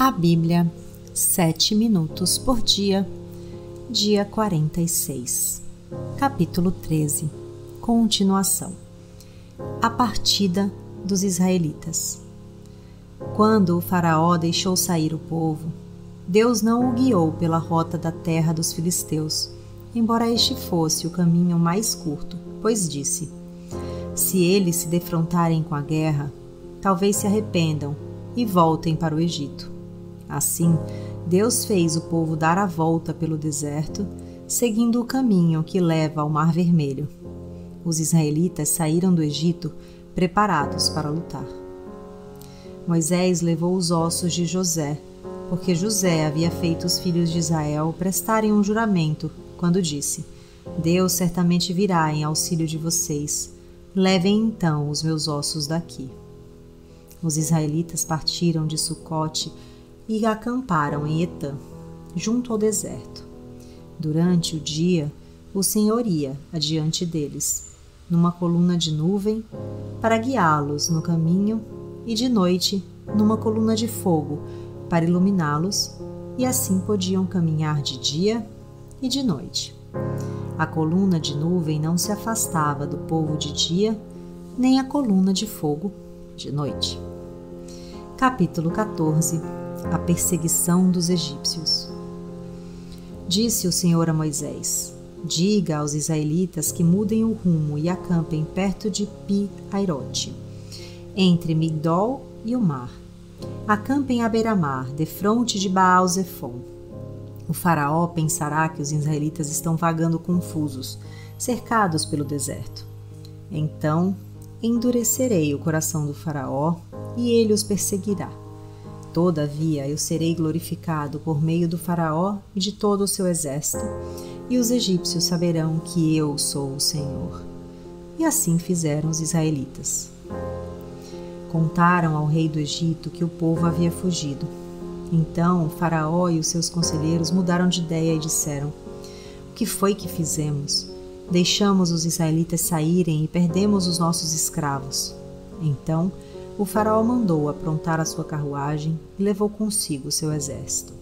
A Bíblia, 7 minutos por dia, dia 46, capítulo 13, continuação. A partida dos israelitas. Quando o faraó deixou sair o povo, Deus não o guiou pela rota da terra dos filisteus, embora este fosse o caminho mais curto, pois disse: se eles se defrontarem com a guerra, talvez se arrependam e voltem para o Egito. Assim, Deus fez o povo dar a volta pelo deserto, seguindo o caminho que leva ao Mar Vermelho. Os israelitas saíram do Egito preparados para lutar. Moisés levou os ossos de José, porque José havia feito os filhos de Israel prestarem um juramento, quando disse: Deus certamente virá em auxílio de vocês. Levem então os meus ossos daqui. Os israelitas partiram de Sucote e acamparam em Etã, junto ao deserto. Durante o dia, o Senhor ia adiante deles, numa coluna de nuvem, para guiá-los no caminho, e de noite, numa coluna de fogo, para iluminá-los, e assim podiam caminhar de dia e de noite. A coluna de nuvem não se afastava do povo de dia, nem a coluna de fogo de noite. Capítulo 14. A perseguição dos egípcios. Disse o Senhor a Moisés: diga aos israelitas que mudem o rumo e acampem perto de Pi-Hairote, entre Migdol e o mar. Acampem à beira-mar, defronte de Baal-Zefon. O faraó pensará que os israelitas estão vagando confusos, cercados pelo deserto. Então endurecerei o coração do faraó e ele os perseguirá. Todavia eu serei glorificado por meio do faraó e de todo o seu exército, e os egípcios saberão que eu sou o Senhor. E assim fizeram os israelitas. Contaram ao rei do Egito que o povo havia fugido. Então o faraó e os seus conselheiros mudaram de ideia e disseram: o que foi que fizemos? Deixamos os israelitas saírem e perdemos os nossos escravos. Então o faraó mandou aprontar a sua carruagem e levou consigo seu exército.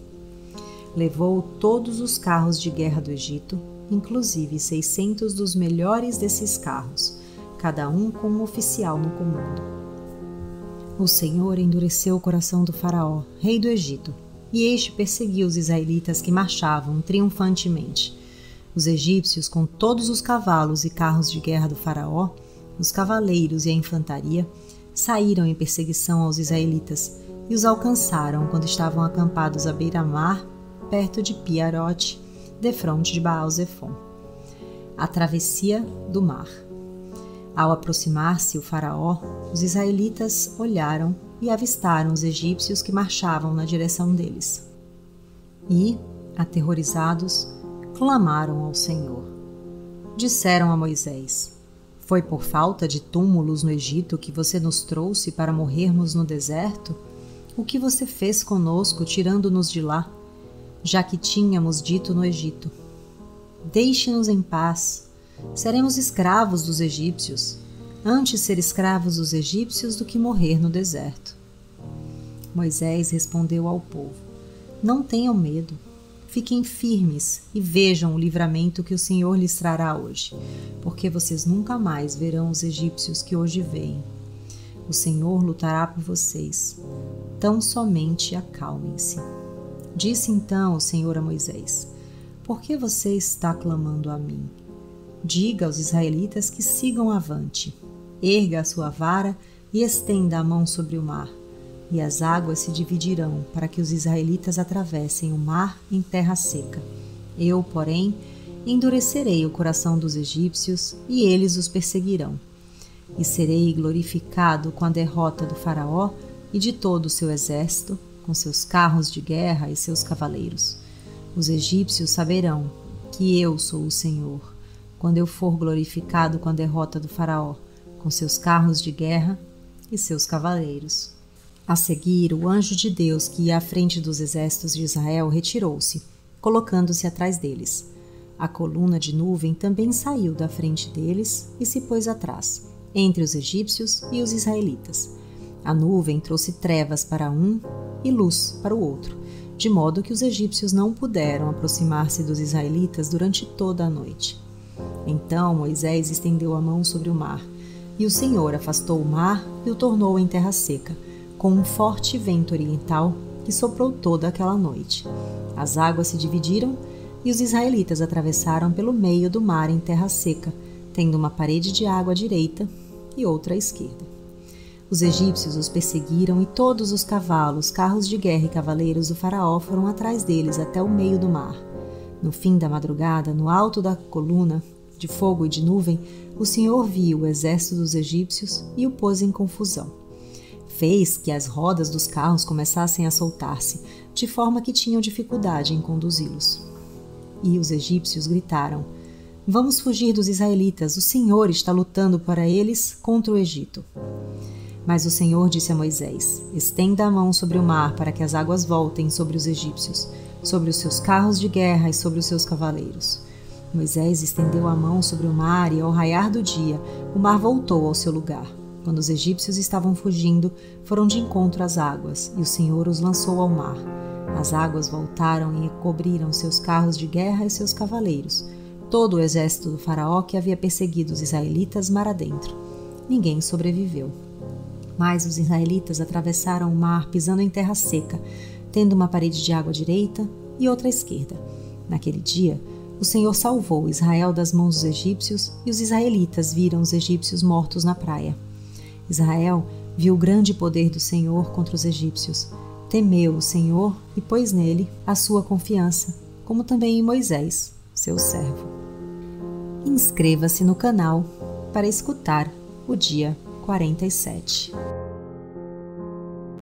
Levou todos os carros de guerra do Egito, inclusive 600 dos melhores desses carros, cada um com um oficial no comando. O Senhor endureceu o coração do faraó, rei do Egito, e este perseguiu os israelitas que marchavam triunfantemente. Os egípcios, com todos os cavalos e carros de guerra do faraó, os cavaleiros e a infantaria, saíram em perseguição aos israelitas e os alcançaram quando estavam acampados à beira-mar, perto de Pi-Hairote, defronte de Baal-Zefon. A travessia do mar. Ao aproximar-se o faraó, os israelitas olharam e avistaram os egípcios que marchavam na direção deles. E, aterrorizados, clamaram ao Senhor. Disseram a Moisés: foi por falta de túmulos no Egito que você nos trouxe para morrermos no deserto? O que você fez conosco, tirando-nos de lá, já que tínhamos dito no Egito: deixe-nos em paz, seremos escravos dos egípcios, antes ser escravos dos egípcios do que morrer no deserto. Moisés respondeu ao povo: não tenham medo. Fiquem firmes e vejam o livramento que o Senhor lhes trará hoje, porque vocês nunca mais verão os egípcios que hoje veem. O Senhor lutará por vocês. Tão somente acalmem-se. Disse então o Senhor a Moisés: por que você está clamando a mim? Diga aos israelitas que sigam avante. Erga a sua vara e estenda a mão sobre o mar, e as águas se dividirão para que os israelitas atravessem o mar em terra seca. Eu, porém, endurecerei o coração dos egípcios e eles os perseguirão. E serei glorificado com a derrota do faraó e de todo o seu exército, com seus carros de guerra e seus cavaleiros. Os egípcios saberão que eu sou o Senhor, quando eu for glorificado com a derrota do faraó, com seus carros de guerra e seus cavaleiros. A seguir, o anjo de Deus que ia à frente dos exércitos de Israel retirou-se, colocando-se atrás deles. A coluna de nuvem também saiu da frente deles e se pôs atrás, entre os egípcios e os israelitas. A nuvem trouxe trevas para um e luz para o outro, de modo que os egípcios não puderam aproximar-se dos israelitas durante toda a noite. Então Moisés estendeu a mão sobre o mar, e o Senhor afastou o mar e o tornou em terra seca, com um forte vento oriental que soprou toda aquela noite. As águas se dividiram e os israelitas atravessaram pelo meio do mar em terra seca, tendo uma parede de água à direita e outra à esquerda. Os egípcios os perseguiram e todos os cavalos, carros de guerra e cavaleiros do faraó foram atrás deles até o meio do mar. No fim da madrugada, no alto da coluna de fogo e de nuvem, o Senhor viu o exército dos egípcios e o pôs em confusão. Fez que as rodas dos carros começassem a soltar-se, de forma que tinham dificuldade em conduzi-los. E os egípcios gritaram: "Vamos fugir dos israelitas, o Senhor está lutando para eles contra o Egito." Mas o Senhor disse a Moisés: "Estenda a mão sobre o mar para que as águas voltem sobre os egípcios, sobre os seus carros de guerra e sobre os seus cavaleiros." Moisés estendeu a mão sobre o mar e, ao raiar do dia, o mar voltou ao seu lugar. Quando os egípcios estavam fugindo, foram de encontro às águas, e o Senhor os lançou ao mar. As águas voltaram e cobriram seus carros de guerra e seus cavaleiros, todo o exército do faraó que havia perseguido os israelitas mar adentro. Ninguém sobreviveu. Mas os israelitas atravessaram o mar pisando em terra seca, tendo uma parede de água à direita e outra à esquerda. Naquele dia, o Senhor salvou Israel das mãos dos egípcios e os israelitas viram os egípcios mortos na praia. Israel viu o grande poder do Senhor contra os egípcios. Temeu o Senhor e pôs nele a sua confiança, como também em Moisés, seu servo. Inscreva-se no canal para escutar o dia 47.